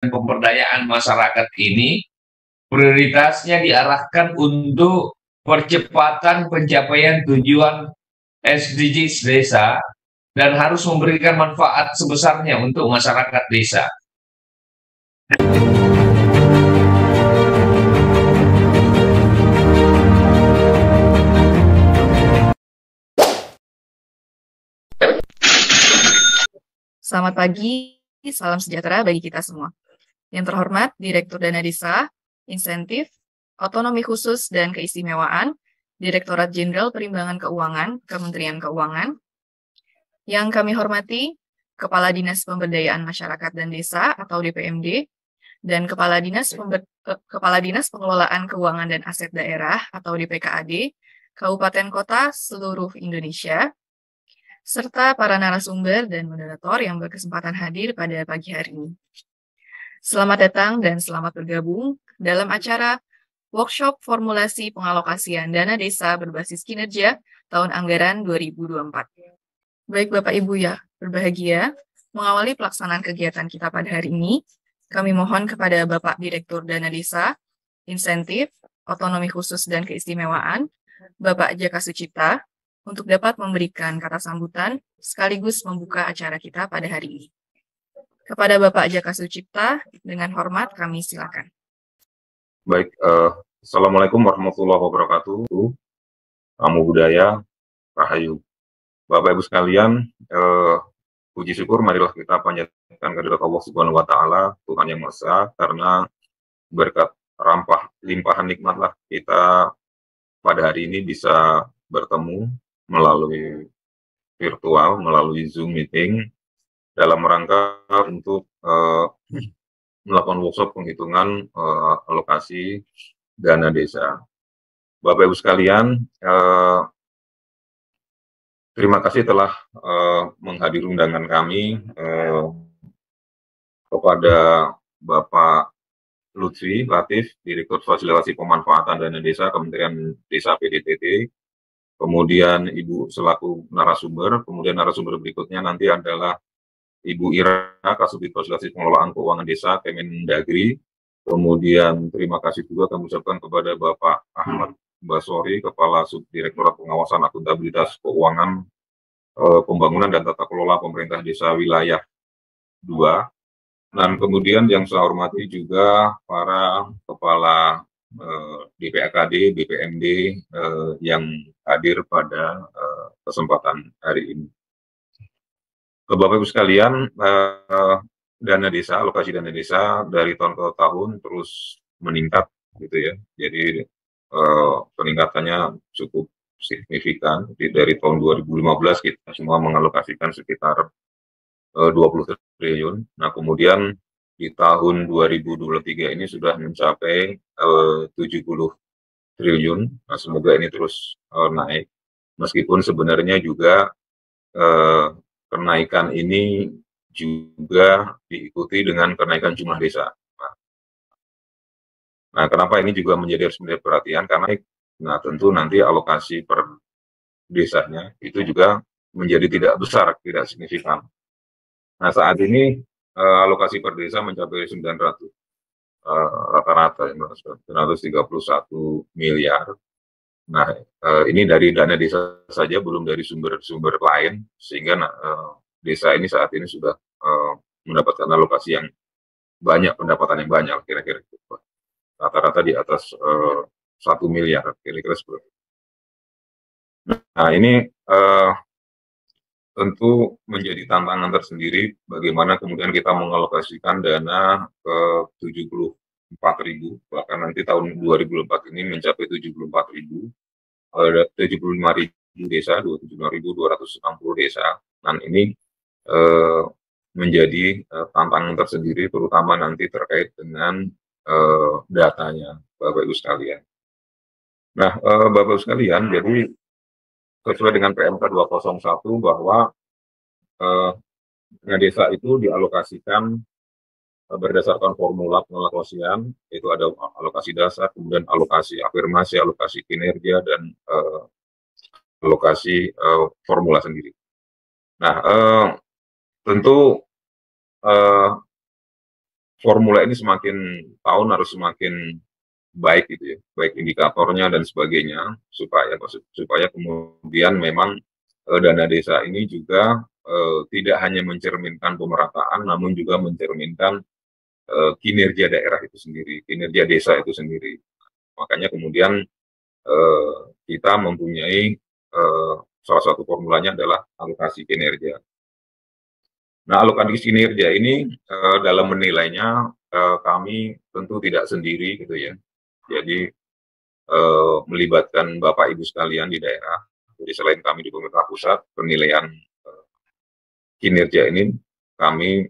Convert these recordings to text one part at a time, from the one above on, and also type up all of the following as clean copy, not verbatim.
pemberdayaan masyarakat ini prioritasnya diarahkan untuk percepatan pencapaian tujuan SDGs desa dan harus memberikan manfaat sebesarnya untuk masyarakat desa. Selamat pagi, salam sejahtera bagi kita semua. Yang terhormat, Direktur Dana Desa, Insentif, Otonomi Khusus dan Keistimewaan, Direktorat Jenderal Perimbangan Keuangan, Kementerian Keuangan. Yang kami hormati, Kepala Dinas Pemberdayaan Masyarakat dan Desa atau DPMD, dan Kepala Dinas Pengelolaan Keuangan dan Aset Daerah atau DPKAD, Kabupaten Kota seluruh Indonesia, serta para narasumber dan moderator yang berkesempatan hadir pada pagi hari ini. Selamat datang dan selamat bergabung dalam acara Workshop Formulasi Pengalokasian Dana Desa Berbasis Kinerja tahun anggaran 2024. Baik Bapak Ibu ya, berbahagia, mengawali pelaksanaan kegiatan kita pada hari ini, kami mohon kepada Bapak Direktur Dana Desa, Insentif, Otonomi Khusus dan Keistimewaan, Bapak Jaka Sucipta, untuk dapat memberikan kata sambutan sekaligus membuka acara kita pada hari ini. Kepada Bapak Jaka Sucipta, dengan hormat kami silakan. Baik, Assalamualaikum warahmatullahi wabarakatuh. Namo Buddhaya, Rahayu. Bapak Ibu sekalian, puji syukur marilah kita panjatkan kehadirat Allah Subhanahu wa taala, Tuhan yang Maha Esa, karena berkat limpahan nikmatlah kita pada hari ini bisa bertemu melalui virtual, melalui Zoom meeting, dalam rangka untuk melakukan workshop penghitungan alokasi dana desa. Bapak Ibu sekalian, terima kasih telah menghadiri undangan kami kepada Bapak Lutfi Latif, Direktur Fasilitasi Pemanfaatan Dana Desa Kementerian Desa PDTT, kemudian Ibu selaku narasumber, kemudian narasumber berikutnya nanti adalah Ibu Ira, Kasubdit Fasilitasi Pengelolaan Keuangan Desa Kemendagri, kemudian terima kasih juga kami ucapkan kepada Bapak Ahmad Basori, Kepala Subdirektorat Pengawasan Akuntabilitas Keuangan, Pembangunan dan Tata Kelola Pemerintah Desa Wilayah 2, dan kemudian yang saya hormati juga para Kepala DPAKD, BPMD yang hadir pada kesempatan hari ini. Bapak Ibu sekalian, dana desa, alokasi dana desa dari tahun ke tahun terus meningkat, gitu ya. Jadi peningkatannya cukup signifikan. Dari tahun 2015 kita semua mengalokasikan sekitar 20 triliun. Nah, kemudian di tahun 2023 ini sudah mencapai 70 triliun. Nah, semoga ini terus naik. Meskipun sebenarnya juga kenaikan ini juga diikuti dengan kenaikan jumlah desa. Nah, kenapa ini juga harus menjadi perhatian? Karena tentu nanti alokasi per desanya itu juga menjadi tidak besar, tidak signifikan. Nah, saat ini alokasi per desa mencapai 900, rata-rata 931 miliar. Nah, ini dari dana desa saja, belum dari sumber-sumber lain, sehingga desa ini saat ini sudah mendapatkan alokasi yang banyak, pendapatan yang banyak, kira-kira rata-rata di atas 1 miliar, kira-kira seperti itu. Nah, ini tentu menjadi tantangan tersendiri bagaimana kemudian kita mengalokasikan dana ke 74.000, bahkan nanti tahun 2004 ini mencapai 74.000, ada 75.000 desa, 75.260 desa. Dan ini menjadi tantangan tersendiri, terutama nanti terkait dengan datanya, Bapak Ibu sekalian. Nah, Bapak Ibu sekalian, jadi sesuai dengan PMK 201 bahwa dana desa itu dialokasikan berdasarkan formula pengalokasian, itu ada alokasi dasar, kemudian alokasi afirmasi, alokasi kinerja, dan alokasi formula sendiri. Nah, tentu formula ini semakin tahun harus semakin baik gitu ya, baik indikatornya dan sebagainya, supaya kemudian memang dana desa ini juga tidak hanya mencerminkan pemerataan, namun juga mencerminkan kinerja daerah itu sendiri, kinerja desa itu sendiri. Makanya kemudian kita mempunyai salah satu formulanya adalah alokasi kinerja. Nah, alokasi kinerja ini dalam menilainya kami tentu tidak sendiri gitu ya. Jadi melibatkan Bapak Ibu sekalian di daerah. Jadi selain kami di pemerintah pusat, penilaian kinerja ini kami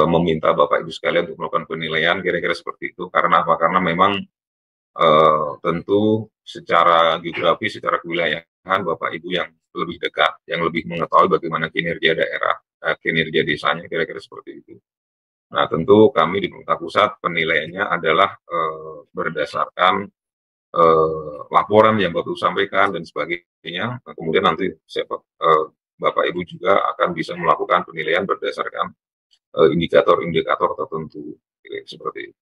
meminta Bapak Ibu sekalian untuk melakukan penilaian kira-kira seperti itu. Karena apa? Karena memang tentu secara geografi, secara kewilayahan Bapak Ibu yang lebih dekat, yang lebih mengetahui bagaimana kinerja daerah, kinerja desanya, kira-kira seperti itu. Nah, tentu kami di pemerintah pusat penilaiannya adalah berdasarkan laporan yang Bapak Ibu sampaikan dan sebagainya. Nah, kemudian nanti Bapak Ibu juga akan bisa melakukan penilaian berdasarkan indikator-indikator tertentu, seperti itu.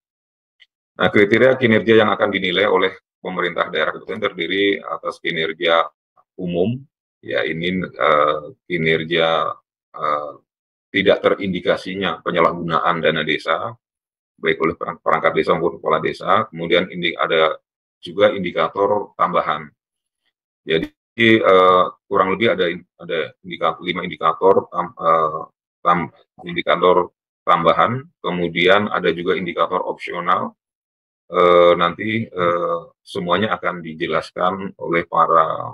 Nah, kriteria kinerja yang akan dinilai oleh pemerintah daerah itu terdiri atas kinerja umum, ya ini kinerja tidak terindikasinya penyalahgunaan dana desa, baik oleh perangkat desa maupun kepala desa. Kemudian ada juga indikator tambahan. Jadi kurang lebih ada indikator 5 indikator tambahan, kemudian ada juga indikator opsional. Nanti semuanya akan dijelaskan oleh para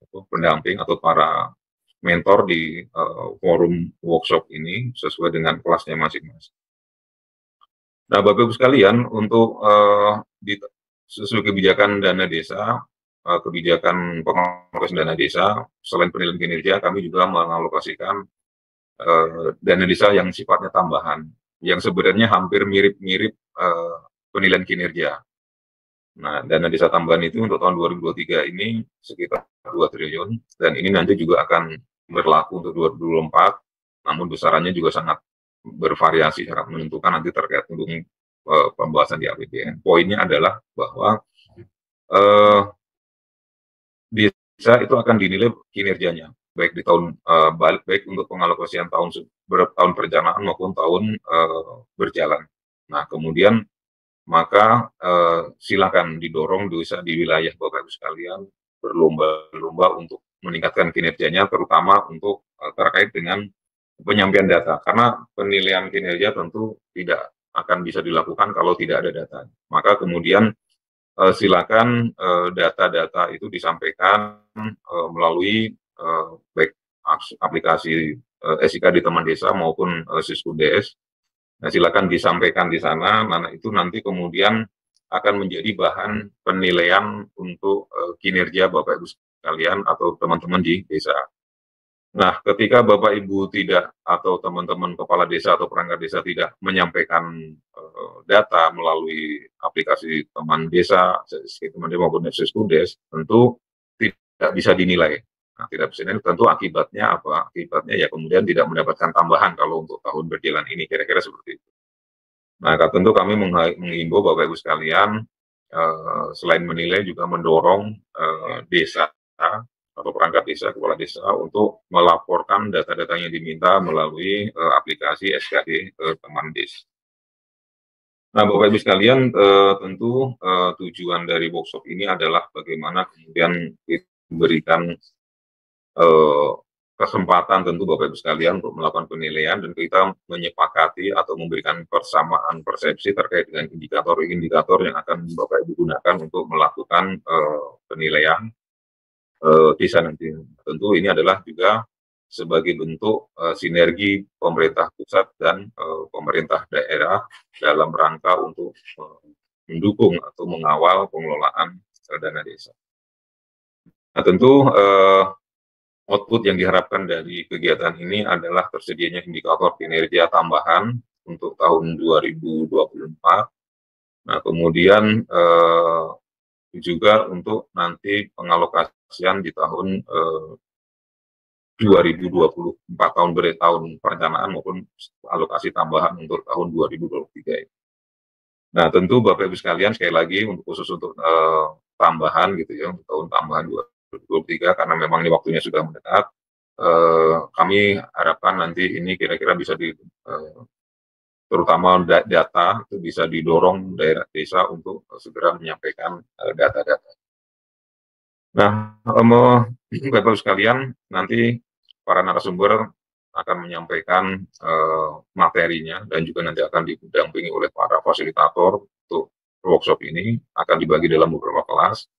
pendamping atau para mentor di forum workshop ini sesuai dengan kelasnya masing-masing. Nah, Bapak Ibu sekalian, untuk sesuai kebijakan dana desa, kebijakan pengalokasian dana desa, selain penilaian kinerja, kami juga mengalokasikan dana desa yang sifatnya tambahan, yang sebenarnya hampir mirip-mirip penilaian kinerja. Nah, dana desa tambahan itu untuk tahun 2023 ini sekitar 2 triliun, dan ini nanti juga akan berlaku untuk 2024, namun besarannya juga sangat bervariasi, sangat menentukan nanti terkait untuk pembahasan di APBN. Poinnya adalah bahwa desa itu akan dinilai kinerjanya, baik di tahun baik untuk pengalokasian tahun perencanaan maupun tahun berjalan. Nah, kemudian maka silakan didorong desa di wilayah Bapak Ibu sekalian berlomba-lomba untuk meningkatkan kinerjanya, terutama untuk terkait dengan penyampaian data, karena penilaian kinerja tentu tidak akan bisa dilakukan kalau tidak ada data. Maka kemudian silakan data-data itu disampaikan melalui baik aplikasi SIK di teman desa maupun Siskudes. Nah, silakan disampaikan di sana. Nah, itu nanti kemudian akan menjadi bahan penilaian untuk kinerja Bapak Ibu sekalian atau teman-teman di desa. Nah, ketika Bapak Ibu tidak atau teman-teman kepala desa atau perangkat desa tidak menyampaikan data melalui aplikasi teman desa, teman desa maupun Siskudes, tentu tidak bisa dinilai. Nah, tidak bisa dinilai, tentu akibatnya apa? Akibatnya ya kemudian tidak mendapatkan tambahan kalau untuk tahun berjalan ini, kira-kira seperti itu. Nah, tentu kami menghimbau Bapak Ibu sekalian, selain menilai juga mendorong desa atau perangkat desa, kepala desa untuk melaporkan data-data yang diminta melalui aplikasi SKD teman desa. Nah, Bapak Ibu sekalian, tentu tujuan dari workshop ini adalah bagaimana kemudian diberikan kesempatan tentu Bapak Ibu sekalian untuk melakukan penilaian, dan kita menyepakati atau memberikan persamaan persepsi terkait dengan indikator-indikator yang akan Bapak Ibu gunakan untuk melakukan penilaian desa nanti. Tentu ini adalah juga sebagai bentuk sinergi pemerintah pusat dan pemerintah daerah dalam rangka untuk mendukung atau mengawal pengelolaan dana desa. Nah, tentu output yang diharapkan dari kegiatan ini adalah tersedianya indikator kinerja tambahan untuk tahun 2024. Nah, kemudian juga untuk nanti pengalokasian di tahun 2024 tahun perencanaan maupun alokasi tambahan untuk tahun 2023 ini. Nah, tentu Bapak Ibu sekalian, sekali lagi khusus untuk tambahan gitu ya, untuk tahun tambahan 2023, karena memang ini waktunya sudah mendekat, kami harapkan nanti ini kira-kira bisa terutama data itu bisa didorong daerah desa untuk segera menyampaikan data-data. Nah, Bapak Ibu sekalian, nanti para narasumber akan menyampaikan materinya dan juga nanti akan didampingi oleh para fasilitator untuk workshop ini, akan dibagi dalam beberapa kelas.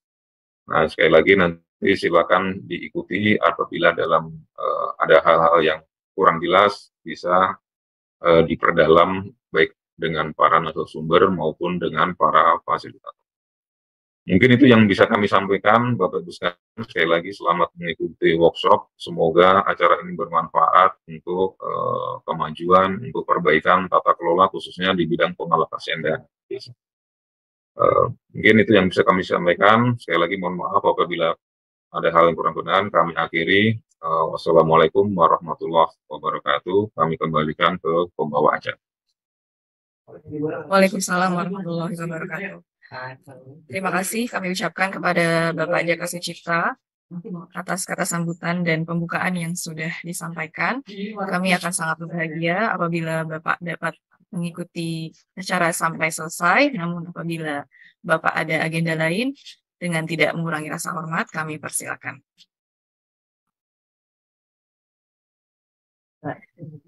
Nah, sekali lagi nanti silakan diikuti, apabila dalam ada hal-hal yang kurang jelas bisa diperdalam baik dengan para narasumber maupun dengan para fasilitator. Mungkin itu yang bisa kami sampaikan, Bapak Ibu sekalian. Sekali lagi selamat mengikuti workshop. Semoga acara ini bermanfaat untuk kemajuan, untuk perbaikan tata kelola khususnya di bidang pengalokasian dana desa. Mungkin itu yang bisa kami sampaikan. Sekali lagi mohon maaf apabila ada hal yang kurang berkenan. Kami akhiri. Wassalamualaikum warahmatullahi wabarakatuh. Kami kembalikan ke pembawa acara. Waalaikumsalam warahmatullahi wabarakatuh. Terima kasih kami ucapkan kepada Bapak Jaka Sucipta atas kata sambutan dan pembukaan yang sudah disampaikan. Kami akan sangat berbahagia apabila Bapak dapat mengikuti acara sampai selesai, namun apabila Bapak ada agenda lain, dengan tidak mengurangi rasa hormat, kami persilakan.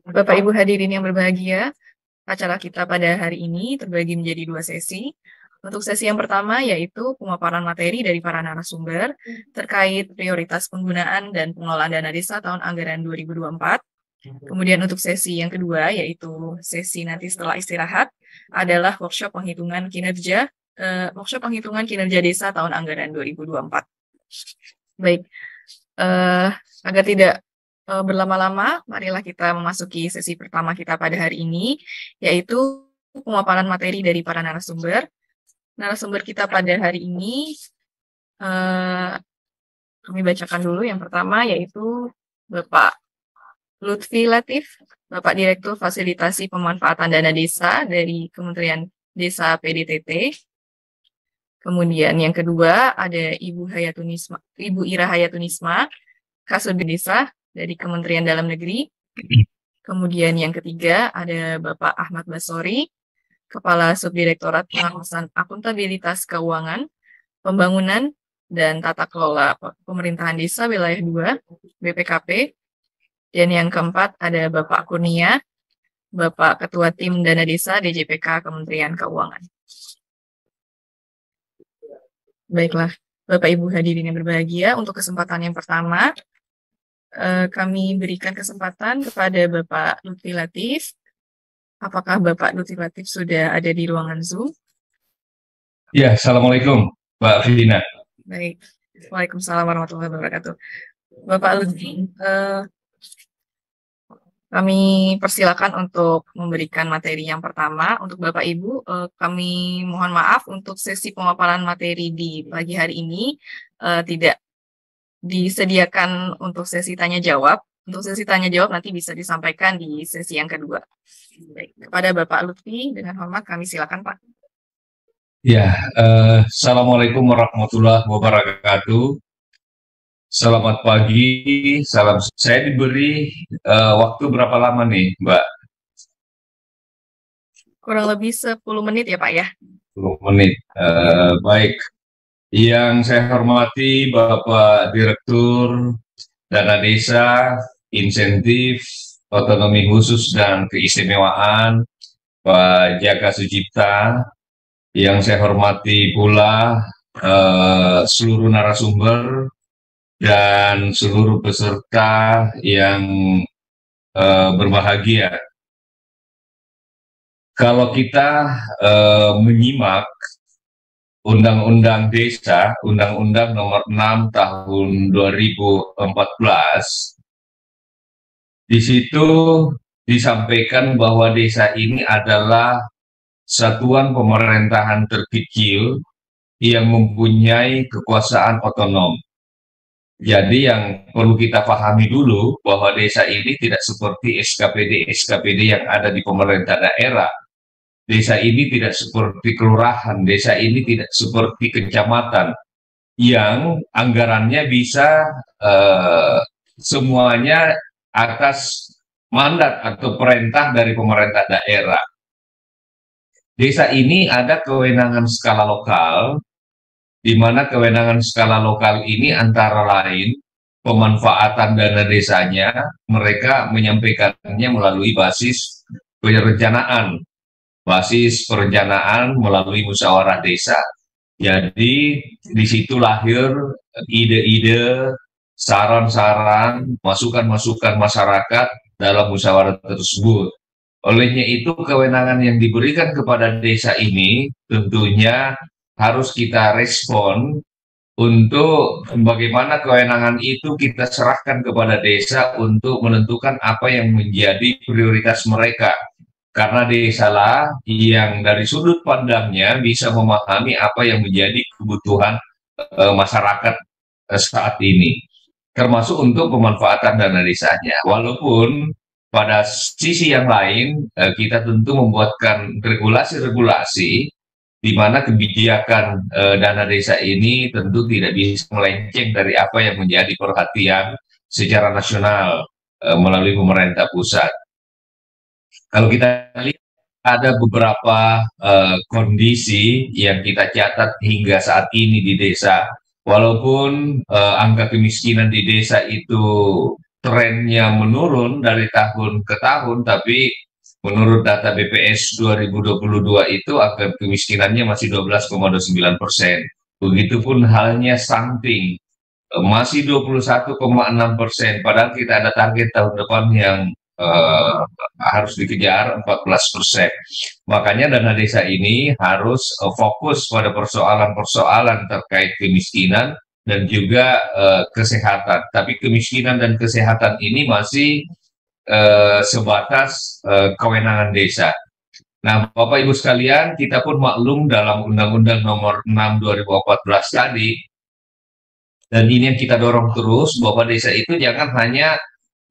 Bapak Ibu hadirin yang berbahagia, acara kita pada hari ini terbagi menjadi 2 sesi. Untuk sesi yang pertama yaitu pemaparan materi dari para narasumber terkait prioritas penggunaan dan pengelolaan dana desa tahun anggaran 2024. Kemudian untuk sesi yang kedua yaitu sesi nanti setelah istirahat adalah workshop penghitungan kinerja desa tahun anggaran 2024. Baik, agar tidak berlama-lama, marilah kita memasuki sesi pertama kita pada hari ini, yaitu pemaparan materi dari para narasumber. Narasumber kita pada hari ini, kami bacakan dulu. Yang pertama yaitu Bapak Lutfi Latif, Bapak Direktur Fasilitasi Pemanfaatan Dana Desa dari Kementerian Desa PDTT. Kemudian yang kedua ada Ibu Ira Hayatunisma, Kasubdit Desa dari Kementerian Dalam Negeri. Kemudian yang ketiga ada Bapak Ahmad Basori, Kepala Subdirektorat Pengawasan Akuntabilitas Keuangan, Pembangunan dan Tata Kelola Pemerintahan Desa Wilayah 2, BPKP. Dan yang keempat ada Bapak Kurnia, Bapak Ketua Tim Dana Desa DJPK Kementerian Keuangan. Baiklah, Bapak Ibu hadirin yang berbahagia, untuk kesempatan yang pertama, kami berikan kesempatan kepada Bapak Lutfi Latif. Apakah Bapak Lutfi Latif sudah ada di ruangan Zoom? Ya, Assalamualaikum, Mbak Vina. Baik, Waalaikumsalam warahmatullahi wabarakatuh. Bapak Lutfi, kami persilakan untuk memberikan materi yang pertama. Untuk Bapak Ibu, kami mohon maaf untuk sesi pemaparan materi di pagi hari ini tidak disediakan untuk sesi tanya jawab. Untuk sesi tanya jawab nanti bisa disampaikan di sesi yang kedua. Baik, kepada Bapak Lutfi, dengan hormat kami silakan Pak. Ya, Assalamualaikum warahmatullahi wabarakatuh. Selamat pagi, salam. Saya diberi waktu berapa lama nih, Mbak? Kurang lebih 10 menit ya Pak ya? 10 menit, baik. Yang saya hormati Bapak Direktur Dana Desa, Insentif, Otonomi Khusus dan Keistimewaan, Pak Jaka Sucipta. Yang saya hormati pula seluruh narasumber dan seluruh peserta yang berbahagia. Kalau kita menyimak Undang-Undang Desa, Undang-Undang Nomor 6 Tahun 2014, di situ disampaikan bahwa desa ini adalah satuan pemerintahan terkecil yang mempunyai kekuasaan otonom. Jadi yang perlu kita pahami dulu bahwa desa ini tidak seperti SKPD-SKPD yang ada di pemerintah daerah. Desa ini tidak seperti kelurahan, desa ini tidak seperti kecamatan yang anggarannya bisa semuanya atas mandat atau perintah dari pemerintah daerah. Desa ini ada kewenangan skala lokal, di mana kewenangan skala lokal ini antara lain pemanfaatan dana desanya, mereka menyampaikannya melalui basis perencanaan melalui musyawarah desa. Jadi di situ lahir ide-ide, saran-saran, masukan-masukan masyarakat dalam musyawarah tersebut. Olehnya itu kewenangan yang diberikan kepada desa ini tentunya harus kita respon untuk bagaimana kewenangan itu kita serahkan kepada desa untuk menentukan apa yang menjadi prioritas mereka. Karena desalah yang dari sudut pandangnya bisa memahami apa yang menjadi kebutuhan masyarakat saat ini, termasuk untuk pemanfaatan dana desanya. Walaupun pada sisi yang lain kita tentu membuatkan regulasi-regulasi di mana kebijakan dana desa ini tentu tidak bisa melenceng dari apa yang menjadi perhatian secara nasional melalui pemerintah pusat. Kalau kita lihat ada beberapa kondisi yang kita catat hingga saat ini di desa, walaupun angka kemiskinan di desa itu trennya menurun dari tahun ke tahun, tapi menurut data BPS 2022 itu angka kemiskinannya masih 12,29%. Begitupun halnya stunting, masih 21,6%. Padahal kita ada target tahun depan yang harus dikejar 14%. Makanya dana desa ini harus fokus pada persoalan-persoalan terkait kemiskinan dan juga kesehatan. Tapi kemiskinan dan kesehatan ini masih sebatas kewenangan desa. Nah, Bapak Ibu sekalian, kita pun maklum dalam Undang-Undang Nomor 6 2014 tadi, dan ini yang kita dorong terus, bahwa desa itu jangan hanya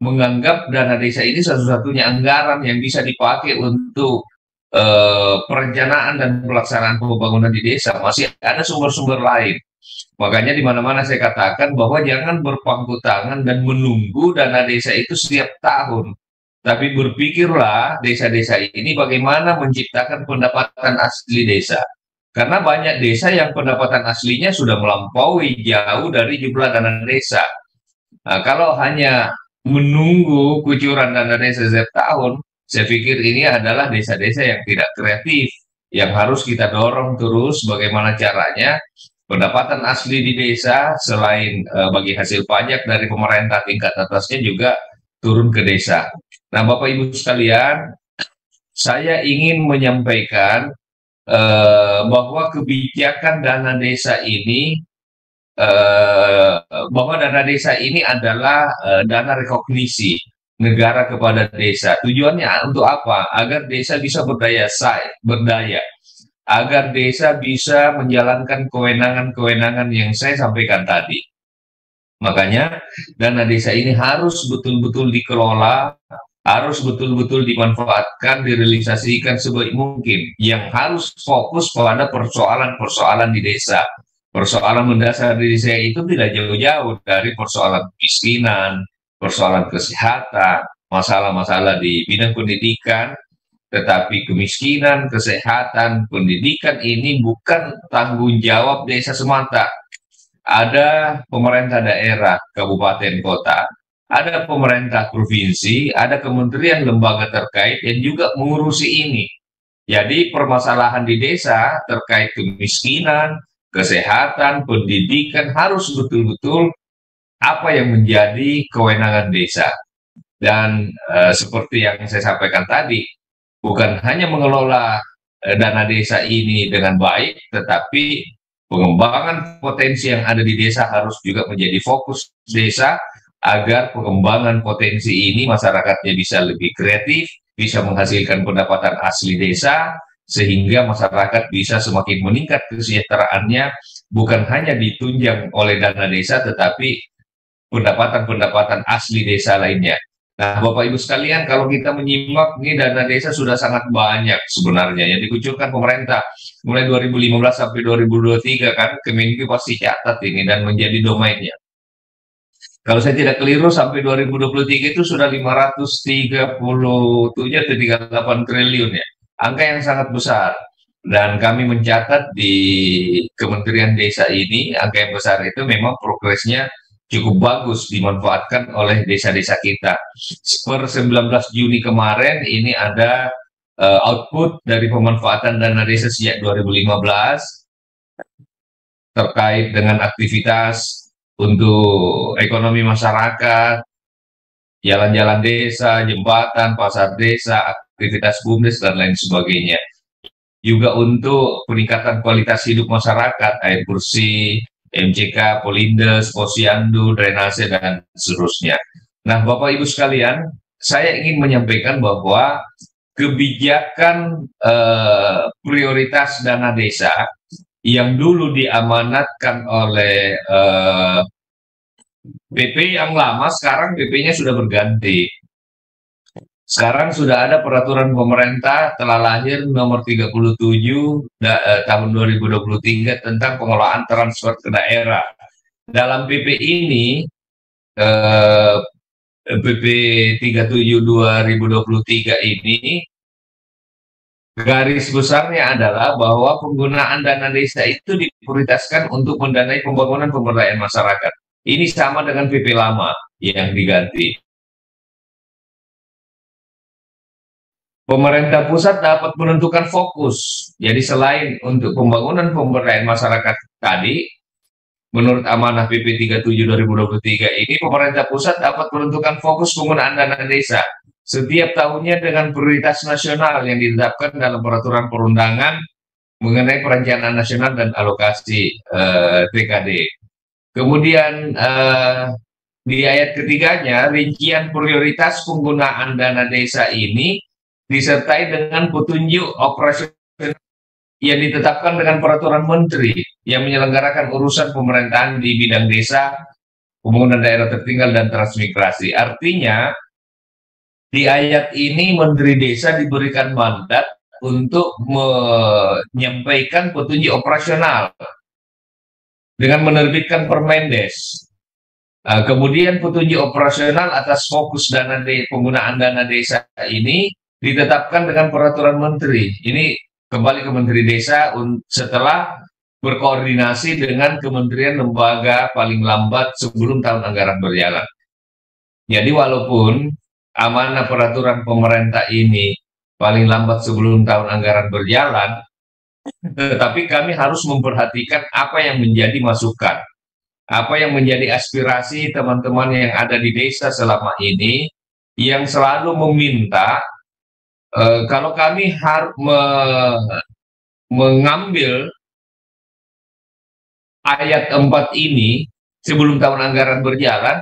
menganggap dana desa ini satu-satunya anggaran yang bisa dipakai untuk perencanaan dan pelaksanaan pembangunan di desa. Masih ada sumber-sumber lain. Makanya di mana-mana saya katakan bahwa jangan berpangku tangan dan menunggu dana desa itu setiap tahun. Tapi berpikirlah desa-desa ini bagaimana menciptakan pendapatan asli desa. Karena banyak desa yang pendapatan aslinya sudah melampaui jauh dari jumlah dana desa. Nah, kalau hanya menunggu kucuran dana desa setiap tahun, saya pikir ini adalah desa-desa yang tidak kreatif, yang harus kita dorong terus bagaimana caranya pendapatan asli di desa selain bagi hasil pajak dari pemerintah tingkat atasnya juga turun ke desa. Nah, Bapak Ibu sekalian, saya ingin menyampaikan bahwa kebijakan dana desa ini bahwa dana desa ini adalah dana rekognisi negara kepada desa. Tujuannya untuk apa? Agar desa bisa berdaya, agar desa bisa menjalankan kewenangan-kewenangan yang saya sampaikan tadi. Makanya dana desa ini harus betul-betul dikelola, harus betul-betul dimanfaatkan, direalisasikan sebaik mungkin. Yang harus fokus pada persoalan-persoalan di desa. Persoalan mendasar di desa itu tidak jauh-jauh dari persoalan kemiskinan, persoalan kesehatan, masalah-masalah di bidang pendidikan. Tetapi kemiskinan, kesehatan, pendidikan ini bukan tanggung jawab desa semata. Ada pemerintah daerah, kabupaten, kota, ada pemerintah provinsi, ada kementerian lembaga terkait yang juga mengurusi ini. Jadi permasalahan di desa terkait kemiskinan, kesehatan, pendidikan harus betul-betul apa yang menjadi kewenangan desa. Dan seperti yang saya sampaikan tadi, bukan hanya mengelola dana desa ini dengan baik, tetapi pengembangan potensi yang ada di desa harus juga menjadi fokus desa, agar pengembangan potensi ini masyarakatnya bisa lebih kreatif, bisa menghasilkan pendapatan asli desa, sehingga masyarakat bisa semakin meningkat kesejahteraannya, bukan hanya ditunjang oleh dana desa, tetapi pendapatan-pendapatan asli desa lainnya. Nah, Bapak Ibu sekalian, kalau kita menyimak ini dana desa sudah sangat banyak sebenarnya yang dikucurkan pemerintah mulai 2015 sampai 2023 kan, Kemenkyu pasti catat ini dan menjadi domainnya. Kalau saya tidak keliru sampai 2023 itu sudah 537 atau 38 triliun ya. Angka yang sangat besar. Dan kami mencatat di Kementerian Desa ini, angka yang besar itu memang progresnya cukup bagus dimanfaatkan oleh desa-desa kita. Per 19 Juni kemarin ini ada output dari pemanfaatan dana desa sejak 2015 terkait dengan aktivitas untuk ekonomi masyarakat, jalan-jalan desa, jembatan, pasar desa, aktivitas BUMDes, dan lain sebagainya. Juga untuk peningkatan kualitas hidup masyarakat, air bersih, MCK, Polindes, Posyandu, drainase, dan seterusnya. Nah, Bapak Ibu sekalian, saya ingin menyampaikan bahwa kebijakan prioritas dana desa yang dulu diamanatkan oleh PP yang lama, sekarang PP-nya sudah berganti. Sekarang sudah ada peraturan pemerintah telah lahir nomor 37 tahun 2023 tentang pengelolaan transfer ke daerah. Dalam PP ini, PP 37 2023 ini, garis besarnya adalah bahwa penggunaan dana desa itu diprioritaskan untuk mendanai pembangunan pemberdayaan masyarakat. Ini sama dengan PP lama yang diganti. Pemerintah pusat dapat menentukan fokus. Jadi selain untuk pembangunan pemberdayaan masyarakat tadi, menurut amanah PP 37 2023 ini, pemerintah pusat dapat menentukan fokus penggunaan dana desa setiap tahunnya dengan prioritas nasional yang ditetapkan dalam peraturan perundangan mengenai perencanaan nasional dan alokasi TKD. Kemudian di ayat ketiganya, rincian prioritas penggunaan dana desa ini disertai dengan petunjuk operasional yang ditetapkan dengan peraturan menteri yang menyelenggarakan urusan pemerintahan di bidang desa, pembangunan daerah tertinggal, dan transmigrasi. Artinya, di ayat ini Menteri Desa diberikan mandat untuk menyampaikan petunjuk operasional dengan menerbitkan Permendes. Kemudian petunjuk operasional atas fokus penggunaan dana desa ini ditetapkan dengan peraturan menteri. Ini kembali ke Menteri Desa setelah berkoordinasi dengan kementerian lembaga paling lambat sebelum tahun anggaran berjalan. Jadi walaupun amanah peraturan pemerintah ini paling lambat sebelum tahun anggaran berjalan, tetapi kami harus memperhatikan apa yang menjadi masukan, apa yang menjadi aspirasi teman-teman yang ada di desa selama ini, yang selalu meminta kalau kami harus mengambil ayat 4 ini sebelum tahun anggaran berjalan,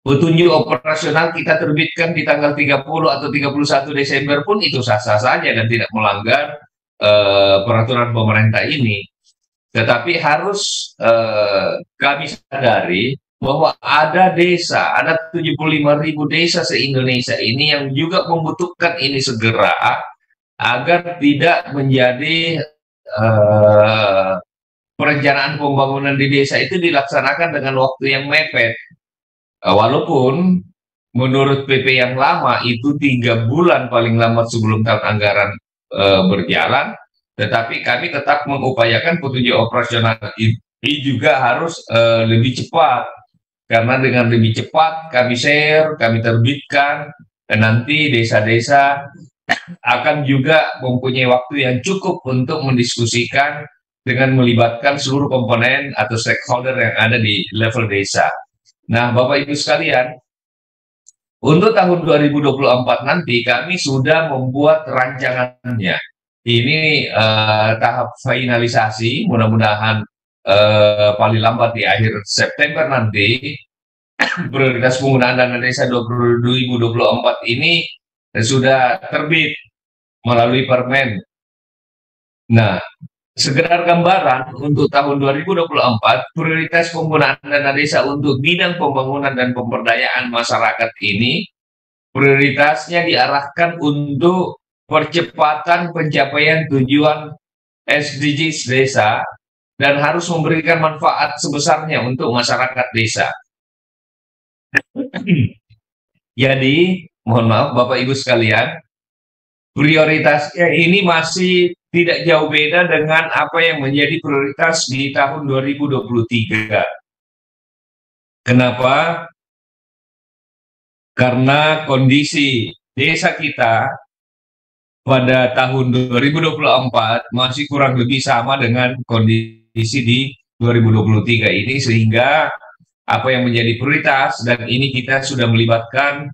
petunjuk operasional kita terbitkan di tanggal 30 atau 31 Desember pun itu sah-sah saja dan tidak melanggar peraturan pemerintah ini. Tetapi harus kami sadari bahwa ada desa, ada 75.000 desa se-Indonesia ini yang juga membutuhkan ini segera agar tidak menjadi perencanaan pembangunan di desa itu dilaksanakan dengan waktu yang mepet. Walaupun menurut PP yang lama itu 3 bulan paling lambat sebelum tahun anggaran berjalan, tetapi kami tetap mengupayakan petunjuk operasional ini juga harus lebih cepat. Karena dengan lebih cepat kami share, kami terbitkan, dan nanti desa-desa akan juga mempunyai waktu yang cukup untuk mendiskusikan dengan melibatkan seluruh komponen atau stakeholder yang ada di level desa. Nah, Bapak Ibu sekalian, untuk tahun 2024 nanti kami sudah membuat rancangannya. Ini tahap finalisasi, mudah-mudahan paling lambat di akhir September nanti prioritas penggunaan dana desa 2024 ini sudah terbit melalui Permen. Nah, Sekedar gambaran, untuk tahun 2024, prioritas penggunaan dana desa untuk bidang pembangunan dan pemberdayaan masyarakat ini, prioritasnya diarahkan untuk percepatan pencapaian tujuan SDGs desa dan harus memberikan manfaat sebesarnya untuk masyarakat desa. Jadi, mohon maaf Bapak Ibu sekalian, prioritasnya ini masih tidak jauh beda dengan apa yang menjadi prioritas di tahun 2023. Kenapa? Karena kondisi desa kita pada tahun 2024 masih kurang lebih sama dengan kondisi di 2023 ini, sehingga apa yang menjadi prioritas, dan ini kita sudah melibatkan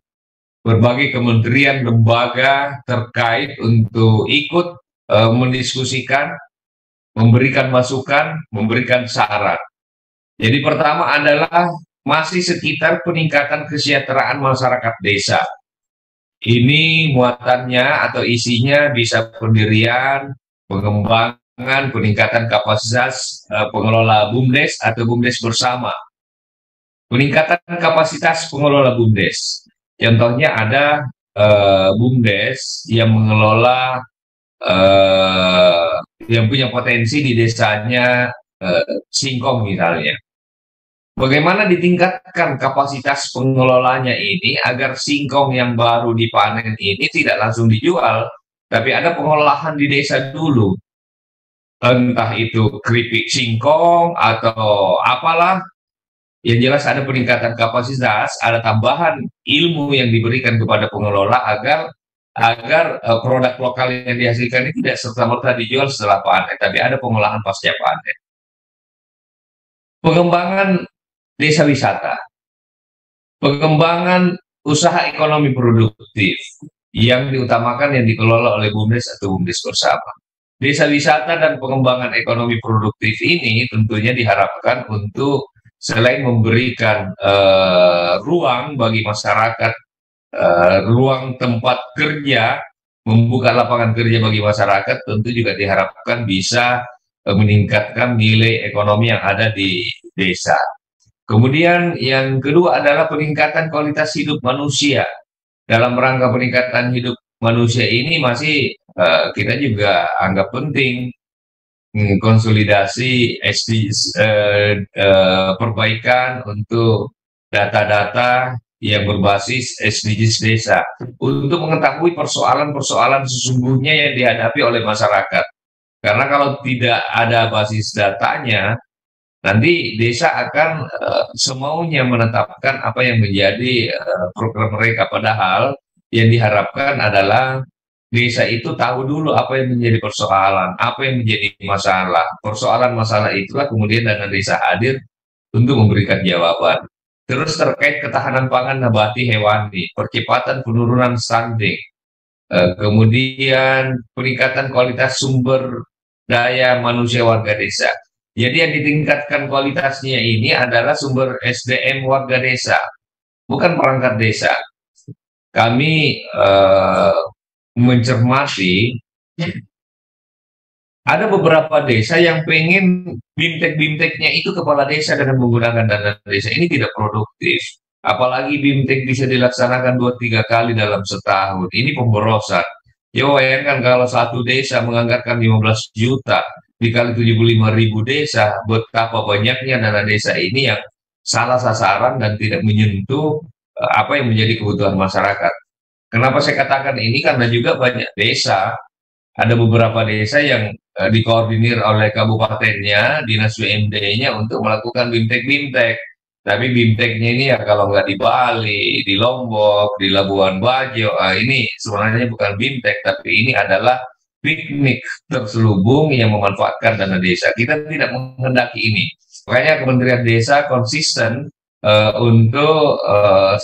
berbagai kementerian lembaga terkait untuk ikut mendiskusikan, memberikan masukan, memberikan saran. Jadi pertama adalah masih sekitar peningkatan kesejahteraan masyarakat desa. Ini muatannya atau isinya bisa pendirian, pengembangan, peningkatan kapasitas pengelola BUMDes atau BUMDes bersama. Peningkatan kapasitas pengelola BUMDes. Contohnya ada BUMDes yang mengelola yang punya potensi di desanya singkong misalnya. Bagaimana ditingkatkan kapasitas pengelolanya ini agar singkong yang baru dipanen ini tidak langsung dijual, tapi ada pengolahan di desa dulu. Entah itu keripik singkong atau apalah, yang jelas ada peningkatan kapasitas, ada tambahan ilmu yang diberikan kepada pengelola agar produk lokal yang dihasilkan ini tidak serta-merta dijual setelah panen, tapi ada pengolahan pasca panen. Pengembangan desa wisata, pengembangan usaha ekonomi produktif yang diutamakan yang dikelola oleh BUMDes atau BUMDes bersama. Desa wisata dan pengembangan ekonomi produktif ini tentunya diharapkan untuk selain memberikan ruang bagi masyarakat, ruang tempat kerja, membuka lapangan kerja bagi masyarakat, tentu juga diharapkan bisa meningkatkan nilai ekonomi yang ada di desa. Kemudian yang kedua adalah peningkatan kualitas hidup manusia. Dalam rangka peningkatan hidup manusia ini masih kita juga anggap penting konsolidasi perbaikan untuk data-data yang berbasis SDGs desa untuk mengetahui persoalan-persoalan sesungguhnya yang dihadapi oleh masyarakat. Karena kalau tidak ada basis datanya, nanti desa akan semaunya menetapkan apa yang menjadi program mereka, padahal yang diharapkan adalah desa itu tahu dulu apa yang menjadi persoalan, apa yang menjadi masalah. Persoalan-masalah itulah kemudian dana desa hadir untuk memberikan jawaban. Terus terkait ketahanan pangan nabati hewani, percepatan penurunan stunting, kemudian peningkatan kualitas sumber daya manusia warga desa. Jadi yang ditingkatkan kualitasnya ini adalah sumber SDM warga desa, bukan perangkat desa. Kami mencermati ada beberapa desa yang pengen bimtek-bimteknya itu kepala desa dengan menggunakan dana desa. Ini tidak produktif. Apalagi bimtek bisa dilaksanakan 2-3 kali dalam setahun. Ini pemborosan. Ya bayangkan kalau satu desa menganggarkan 15 juta dikali 75.000 desa, betapa banyaknya dana desa ini yang salah sasaran dan tidak menyentuh apa yang menjadi kebutuhan masyarakat. Kenapa saya katakan ini? Karena juga banyak desa, ada beberapa desa yang dikoordinir oleh kabupatennya, dinas BMD-nya untuk melakukan bimtek-bimtek. Tapi bimteknya ini ya kalau nggak di Bali, di Lombok, di Labuan Bajo, ini sebenarnya bukan bimtek, tapi ini adalah piknik terselubung yang memanfaatkan dana desa. Kita tidak menghendaki ini. Makanya Kementerian Desa konsisten untuk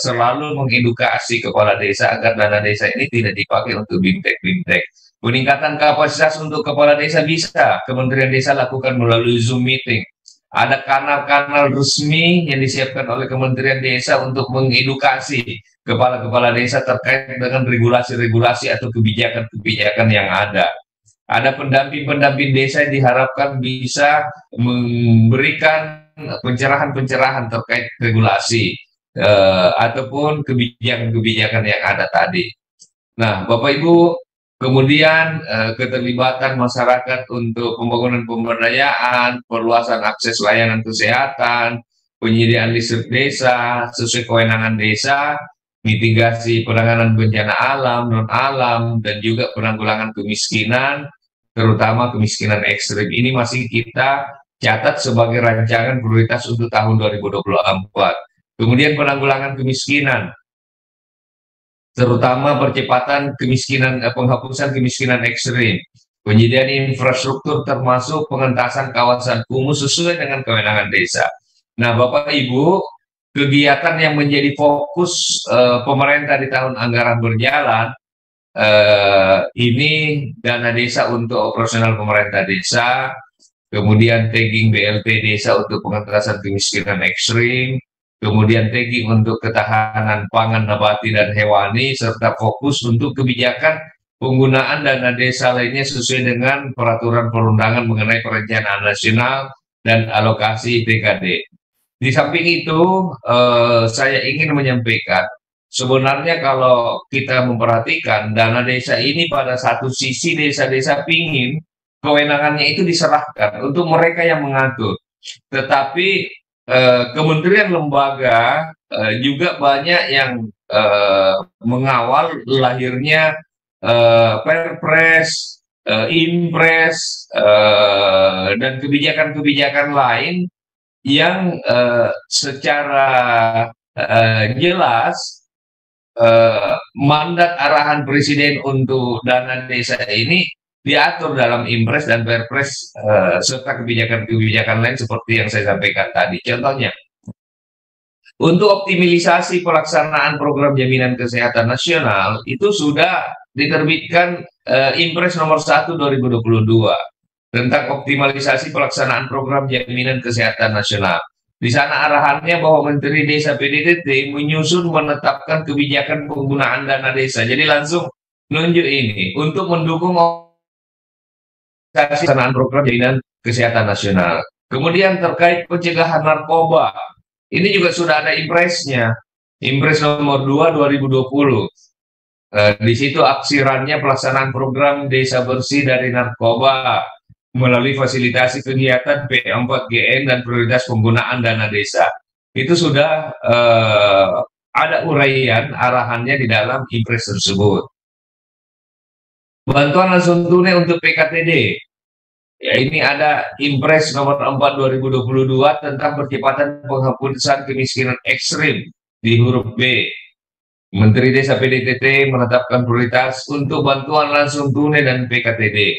selalu mengedukasi kepala desa agar dana desa ini tidak dipakai untuk bimtek-bimtek. Peningkatan kapasitas untuk kepala desa bisa Kementerian Desa lakukan melalui Zoom meeting. Ada kanal-kanal resmi yang disiapkan oleh Kementerian Desa untuk mengedukasi kepala-kepala desa terkait dengan regulasi-regulasi atau kebijakan-kebijakan yang ada. Ada pendamping-pendamping desa yang diharapkan bisa memberikan pencerahan-pencerahan terkait regulasi ataupun kebijakan-kebijakan yang ada tadi. Nah, Bapak Ibu, kemudian keterlibatan masyarakat untuk pembangunan pemberdayaan, perluasan akses layanan kesehatan, penyediaan listrik desa sesuai kewenangan desa, mitigasi penanganan bencana alam, non-alam, dan juga penanggulangan kemiskinan, terutama kemiskinan ekstrim. Ini masih kita catat sebagai rancangan prioritas untuk tahun 2024. Kemudian penanggulangan kemiskinan, terutama percepatan kemiskinan, penghapusan kemiskinan ekstrim, penyediaan infrastruktur termasuk pengentasan kawasan kumuh sesuai dengan kewenangan desa. Nah, Bapak Ibu, kegiatan yang menjadi fokus pemerintah di tahun anggaran berjalan ini dana desa untuk operasional pemerintah desa, kemudian tagging BLT desa untuk pengentasan kemiskinan ekstrim, kemudian tagging untuk ketahanan pangan nabati dan hewani, serta fokus untuk kebijakan penggunaan dana desa lainnya sesuai dengan peraturan perundangan mengenai perencanaan nasional dan alokasi TKD. Di samping itu, saya ingin menyampaikan, sebenarnya kalau kita memperhatikan dana desa ini pada satu sisi desa-desa pingin kewenangannya itu diserahkan untuk mereka yang mengatur. Tetapi kementerian lembaga juga banyak yang mengawal lahirnya Perpres, Impres, dan kebijakan-kebijakan lain yang secara jelas mandat arahan presiden untuk dana desa ini diatur dalam Impres dan Perpres serta kebijakan-kebijakan lain seperti yang saya sampaikan tadi. Contohnya, untuk optimalisasi pelaksanaan program jaminan kesehatan nasional itu sudah diterbitkan Impres nomor 1 2022 tentang optimalisasi pelaksanaan program jaminan kesehatan nasional. Di sana arahannya bahwa Menteri Desa PDTT menyusun menetapkan kebijakan penggunaan dana desa. Jadi langsung nunjuk ini untuk mendukung pelaksanaan program jaminan kesehatan nasional. Kemudian terkait pencegahan narkoba, ini juga sudah ada impresnya, Impres nomor 2 2020. Di situ aksirannya pelaksanaan program desa bersih dari narkoba melalui fasilitasi kegiatan P4GN dan prioritas penggunaan dana desa. Itu sudah ada uraian arahannya di dalam Impres tersebut. Bantuan langsung tunai untuk PKTD. Ya, ini ada Impres nomor 4 2022 tentang percepatan penghapusan kemiskinan ekstrim di huruf B. Menteri Desa PDTT menetapkan prioritas untuk bantuan langsung tunai dan PKTD.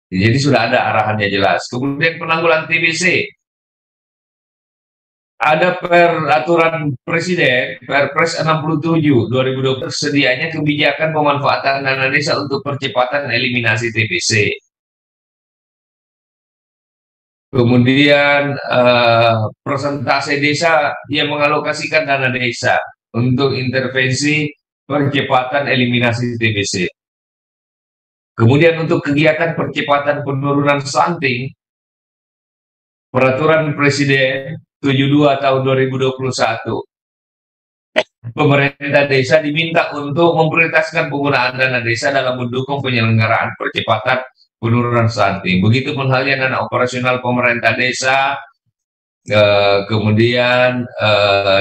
Jadi sudah ada arahannya jelas. Kemudian penanggulangan TBC. Ada peraturan Presiden, Perpres 67 2020 sedianya kebijakan pemanfaatan dana desa untuk percepatan eliminasi TBC. Kemudian persentase desa yang mengalokasikan dana desa untuk intervensi percepatan eliminasi TBC. Kemudian untuk kegiatan percepatan penurunan stunting, Peraturan Presiden 72 tahun 2021, pemerintah desa diminta untuk memprioritaskan penggunaan dana desa dalam mendukung penyelenggaraan percepatan penurunan stunting. Begitupun halnya dana operasional pemerintah desa, kemudian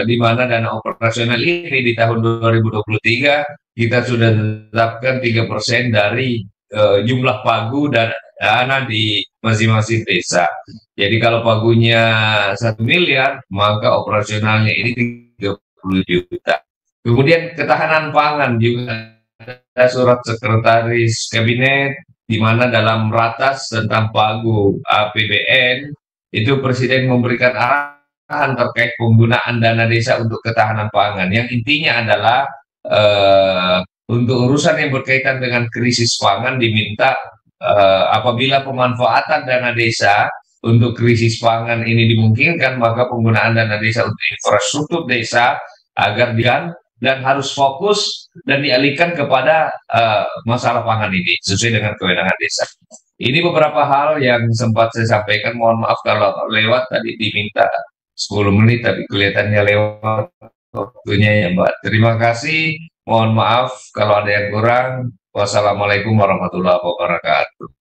di mana dana operasional ini di tahun 2023 kita sudah tetapkan 3% dari jumlah pagu dan dana di masing-masing desa. Jadi kalau pagunya 1 miliar, maka operasionalnya ini 30 juta. Kemudian ketahanan pangan juga ada surat sekretaris kabinet di mana dalam ratas tentang pagu APBN itu Presiden memberikan arahan terkait penggunaan dana desa untuk ketahanan pangan. Yang intinya adalah untuk urusan yang berkaitan dengan krisis pangan diminta apabila pemanfaatan dana desa untuk krisis pangan ini dimungkinkan, maka penggunaan dana desa untuk infrastruktur desa agar dan harus fokus dan dialihkan kepada masalah pangan ini sesuai dengan kewenangan desa. Ini beberapa hal yang sempat saya sampaikan. Mohon maaf kalau lewat, tadi diminta 10 menit tapi kelihatannya lewat waktunya ya Mbak. Terima kasih. Mohon maaf kalau ada yang kurang. Wassalamualaikum warahmatullahi wabarakatuh.